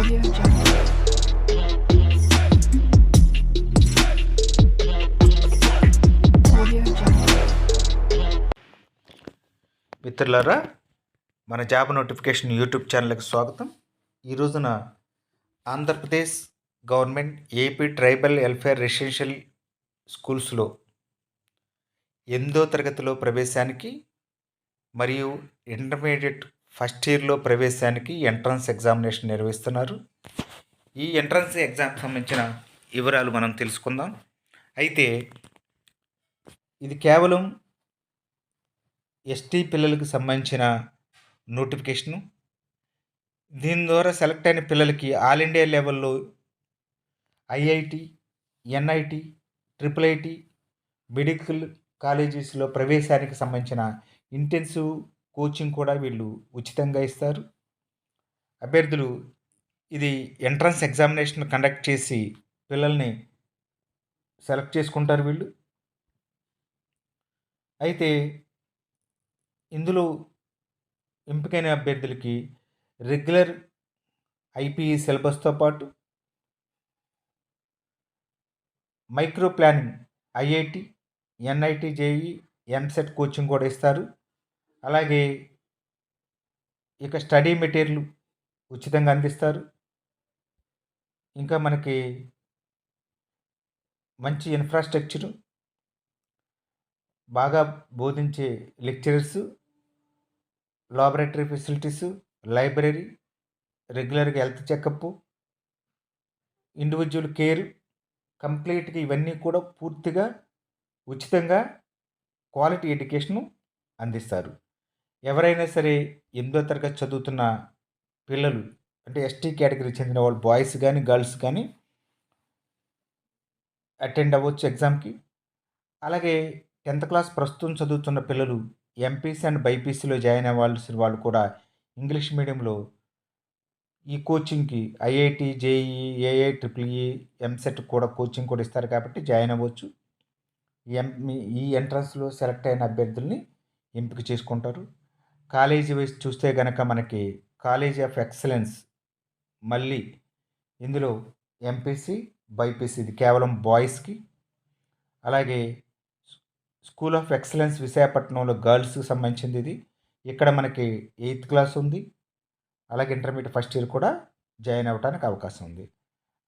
Audio Jungle. Audio Jungle. మిత్రులారా, మన job notification YouTube ఛానల్కి స్వాగతం. ఈ రోజున Andhra Pradesh government AP tribal welfare residential స్కూల్స్లో 8వ తరగతిలో ప్రవేశానికి మరియు ఇంటర్మీడియట్ ఫస్ట్ ఇయర్లో ప్రవేశానికి ఎంట్రన్స్ ఎగ్జామినేషన్ నిర్వహిస్తున్నారు. ఈ ఎంట్రన్స్ ఎగ్జామ్కి సంబంధించిన వివరాలు మనం తెలుసుకుందాం. అయితే ఇది కేవలం ఎస్టీ పిల్లలకు సంబంధించిన నోటిఫికేషను. దీని ద్వారా సెలెక్ట్ అయిన పిల్లలకి ఆల్ ఇండియా లెవెల్లో IIT, NIT, triple IT, medical కాలేజెస్లో ప్రవేశానికి సంబంధించిన ఇంటెన్సివ్ కోచింగ్ కూడా వీళ్ళు ఉచితంగా ఇస్తారు. అభ్యర్థులు ఇది ఎంట్రన్స్ ఎగ్జామినేషన్ కండక్ట్ చేసి పిల్లల్ని సెలెక్ట్ చేసుకుంటారు వీళ్ళు. అయితే ఇందులో ఎంపికైన అభ్యర్థులకి రెగ్యులర్ ఐపీఈ సిలబస్తో పాటు micro planning IIT, NIT, JEE, EAMCET coaching కూడా ఇస్తారు. అలాగే ఇక స్టడీ మెటీరియల్ ఉచితంగా అందిస్తారు. ఇంకా మనకి మంచి ఇన్ఫ్రాస్ట్రక్చరు, బాగా బోధించే లెక్చరర్సు, లాబొరేటరీ ఫెసిలిటీసు, లైబ్రరీ, రెగ్యులర్గా హెల్త్ చెకప్, ఇండివిజువల్ కేర్, కంప్లీట్గా ఇవన్నీ కూడా పూర్తిగా ఉచితంగా క్వాలిటీ ఎడ్యుకేషను అందిస్తారు. ఎవరైనా సరే 8వ తరగతి చదువుతున్న పిల్లలు, అంటే ఎస్టీ కేటగిరీకి చెందిన వాళ్ళు బాయ్స్ కానీ గర్ల్స్ కానీ అటెండ్ అవ్వచ్చు ఎగ్జామ్కి. అలాగే 10th క్లాస్ ప్రస్తుతం చదువుతున్న పిల్లలు ఎంపీసీ అండ్ బైపీసీలో జాయిన్ అవ్వాల్సిన వాళ్ళు కూడా ఇంగ్లీష్ మీడియంలో ఈ కోచింగ్కి IIT, JEE, AI, triple E, EAMCET కూడా కోచింగ్ కూడా ఇస్తారు కాబట్టి జాయిన్ అవ్వచ్చు. ఈ ఎంట్రన్స్లో సెలెక్ట్ అయిన అభ్యర్థుల్ని ఎంపిక చేసుకుంటారు. కాలేజీ వైజ్ చూస్తే కనుక మనకి కాలేజ్ ఆఫ్ ఎక్సలెన్స్, మళ్ళీ ఇందులో ఎంపీసీ, బైపీసీ ఇది కేవలం బాయ్స్కి. అలాగే స్కూల్ ఆఫ్ ఎక్సలెన్స్ విశాఖపట్నంలో గర్ల్స్కి సంబంధించింది ఇది. ఇక్కడ మనకి 8th క్లాస్ ఉంది. అలాగే ఇంటర్మీడియట్ ఫస్ట్ ఇయర్ కూడా జాయిన్ అవ్వడానికి అవకాశం ఉంది.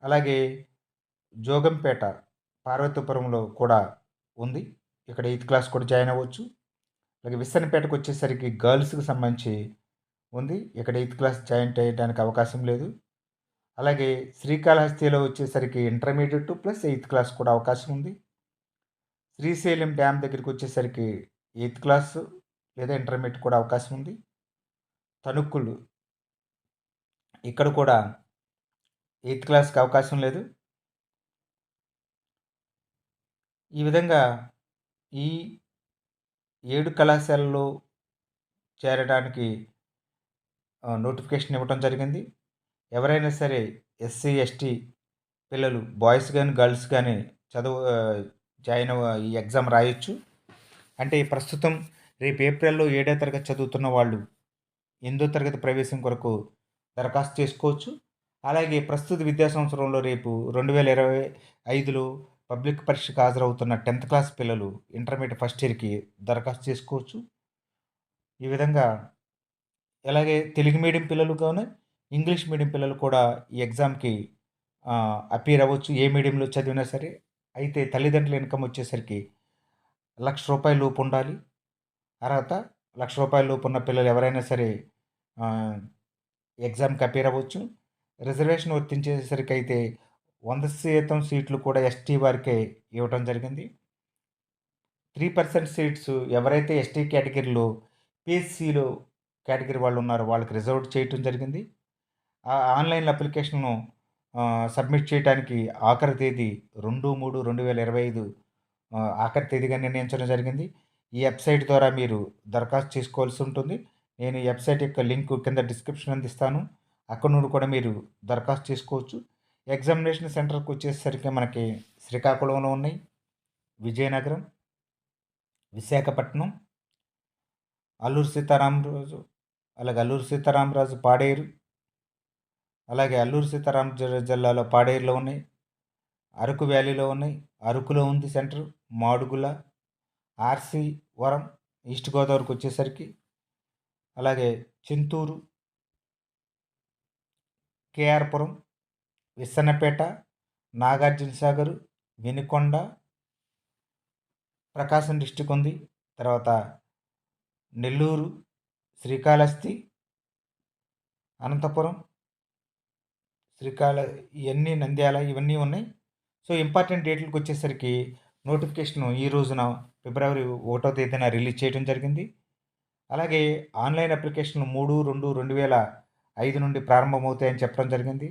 అలాగే జోగంపేట, పార్వతీపురంలో కూడా ఉంది. ఇక్కడ 8th క్లాస్ కూడా జాయిన్ అవ్వచ్చు. అలాగే విస్సన్నపేటకు వచ్చేసరికి గర్ల్స్కి సంబంధించి ఉంది. ఇక్కడ 8th క్లాస్ జాయిన్ చేయడానికి అవకాశం లేదు. అలాగే శ్రీకాళహస్తిలో వచ్చేసరికి ఇంటర్మీడియట్ ప్లస్ 8th క్లాస్ కూడా అవకాశం ఉంది. శ్రీశైలం డ్యామ్ దగ్గరికి వచ్చేసరికి 8th క్లాస్ లేదా ఇంటర్మీడియట్ కూడా అవకాశం ఉంది. తణుక్కులు, ఇక్కడ కూడా 8th క్లాస్కి అవకాశం లేదు. ఈ విధంగా ఈ 7 కళాశాలలో చేరడానికి నోటిఫికేషన్ ఇవ్వడం జరిగింది. ఎవరైనా సరే ఎస్సీ, ఎస్టీ పిల్లలు బాయ్స్ కానీ గర్ల్స్ కానీ జాయిన్ ఈ ఎగ్జామ్ రాయొచ్చు. అంటే ప్రస్తుతం రేపు ఏప్రిల్లో 7వ తరగతి చదువుతున్న వాళ్ళు 8వ తరగతి ప్రవేశం కొరకు దరఖాస్తు చేసుకోవచ్చు. అలాగే ప్రస్తుత విద్యా సంవత్సరంలో రేపు 2025లో పబ్లిక్ పరీక్షకు హాజరవుతున్న 10th క్లాస్ పిల్లలు ఇంటర్మీడియట్ ఫస్ట్ ఇయర్కి దరఖాస్తు చేసుకోవచ్చు. ఈ విధంగా అలాగే తెలుగు మీడియం పిల్లలు కానీ ఇంగ్లీష్ మీడియం పిల్లలు కూడా ఈ ఎగ్జామ్కి అపీర్ అవ్వచ్చు, ఏ మీడియంలో చదివినా సరే. అయితే తల్లిదండ్రుల ఇన్కమ్ వచ్చేసరికి ₹1,00,000 లోపు ఉండాలి. అర్హత ₹1,00,000 లోపు ఉన్న పిల్లలు ఎవరైనా సరే ఎగ్జామ్కి అపీర్ అవ్వచ్చు. రిజర్వేషన్ వర్తించేసరికి అయితే 100% సీట్లు కూడా ఎస్టీ వారికే ఇవ్వటం జరిగింది. 3% సీట్స్ ఎవరైతే ఎస్టీ కేటగిరీలో పిఎస్సిలో కేటగిరీ వాళ్ళు ఉన్నారో వాళ్ళకి రిజర్వ్ చేయటం జరిగింది. ఆన్లైన్ అప్లికేషన్ను సబ్మిట్ చేయడానికి ఆఖరి తేదీ 2/3/2025 ఆఖరి తేదీగా నిర్ణయించడం జరిగింది. ఈ వెబ్సైట్ ద్వారా మీరు దరఖాస్తు చేసుకోవాల్సి ఉంటుంది. నేను ఈ వెబ్సైట్ యొక్క లింక్ కింద డిస్క్రిప్షన్ అందిస్తాను. అక్కడ నుండి కూడా మీరు దరఖాస్తు చేసుకోవచ్చు. ఎగ్జామినేషన్ సెంటర్కి వచ్చేసరికి మనకి శ్రీకాకుళంలో ఉన్నాయి, విజయనగరం, విశాఖపట్నం, అల్లూరు సీతారామరాజు, అలాగే అల్లూరు సీతారామరాజు పాడేరు, అలాగే అల్లూరు సీతారాం జిల్లాలో పాడేరులో ఉన్నాయి, అరకు వ్యాలీలో ఉన్నాయి, అరకులో ఉంది సెంటర్, మాడుగుల, ఆర్సి వరం, ఈస్ట్ గోదావరికి వచ్చేసరికి, అలాగే చింతూరు, కేఆర్పురం, విస్సన్నపేట, నాగార్జున సాగర్, వినుకొండ, ప్రకాశం డిస్టిక్ ఉంది. తర్వాత నెల్లూరు, శ్రీకాళహస్తి, అనంతపురం, ఇవన్నీ నంద్యాల ఇవన్నీ ఉన్నాయి. సో ఇంపార్టెంట్ డేట్లకు వచ్చేసరికి నోటిఫికేషన్ ఈ రోజున ఫిబ్రవరి 1వ తేదీన రిలీజ్ చేయడం జరిగింది. అలాగే ఆన్లైన్ అప్లికేషన్ 3/2/2005 నుండి ప్రారంభమవుతాయని చెప్పడం జరిగింది.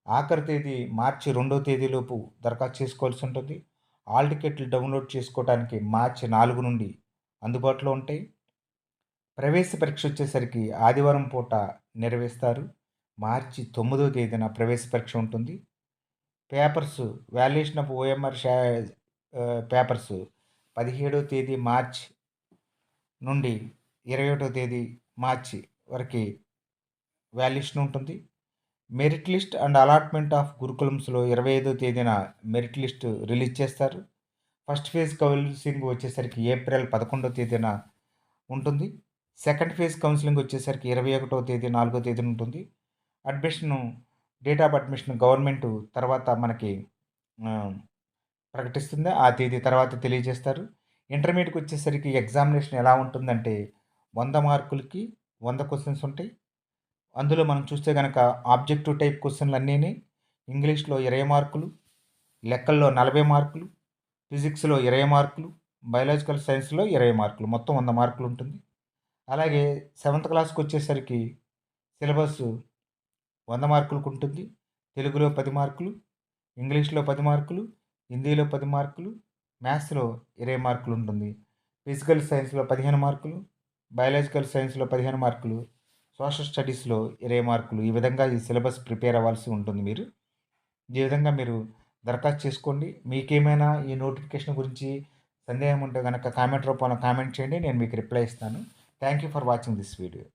ఆఖరి తేదీ మార్చి 2వ తేదీలోపు దరఖాస్తు చేసుకోవాల్సి ఉంటుంది. హాల్ టికెట్లు డౌన్లోడ్ చేసుకోవడానికి మార్చి 4 నుండి అందుబాటులో ఉంటాయి. ప్రవేశ పరీక్ష వచ్చేసరికి ఆదివారం పూట నిర్వహిస్తారు. మార్చి 9వ తేదీన ప్రవేశ పరీక్ష ఉంటుంది. Papers valuation of OMR papers 17వ తేదీ మార్చి నుండి 21వ తేదీ మార్చి వరకు వాల్యుయేషన్ ఉంటుంది. Merit list and allotment of గురుకులమ్స్లో 25వ తేదీన మెరిట్ లిస్ట్ రిలీజ్ చేస్తారు. ఫస్ట్ ఫేజ్ కౌన్సిలింగ్ వచ్చేసరికి ఏప్రిల్ 11వ తేదీన ఉంటుంది. సెకండ్ ఫేజ్ కౌన్సిలింగ్ వచ్చేసరికి 21వ తేదీ 4వ తేదీన ఉంటుంది. Admission date of admission government తర్వాత మనకి ప్రకటిస్తుంది. ఆ తేదీ తర్వాత తెలియజేస్తారు. ఇంటర్మీడియట్కి వచ్చేసరికి ఎగ్జామినేషన్ ఎలా ఉంటుందంటే 100 మార్కులకి 100 క్వశ్చన్స్ ఉంటాయి. అందులో మనం చూస్తే కనుక ఆబ్జెక్టివ్ టైప్ క్వశ్చన్లు అన్నీని ఇంగ్లీష్లో 20 మార్కులు, లెక్కల్లో 40 మార్కులు, ఫిజిక్స్లో 20 మార్కులు, బయాలజికల్ సైన్స్లో 20 మార్కులు, మొత్తం 100 మార్కులు ఉంటుంది. అలాగే 7th క్లాస్కి వచ్చేసరికి సిలబస్ 100 మార్కులకు ఉంటుంది. తెలుగులో 10 మార్కులు, ఇంగ్లీష్లో 10 మార్కులు, హిందీలో 10 మార్కులు, మ్యాథ్స్లో 20 మార్కులు ఉంటుంది. ఫిజికల్ సైన్స్లో 15 మార్కులు, బయాలజికల్ సైన్స్లో 15 మార్కులు, సోషల్ స్టడీస్లో 20 మార్కులు. ఈ విధంగా ఈ సిలబస్ ప్రిపేర్ అవ్వాల్సి ఉంటుంది మీరు. ఈ విధంగా మీరు దరఖాస్తు చేసుకోండి. మీకేమైనా ఈ నోటిఫికేషన్ గురించి సందేహం ఉంటే కనుక కామెంట్ రూపంలో కామెంట్ చేయండి, నేను మీకు రిప్లై ఇస్తాను. Thank you for watching this video.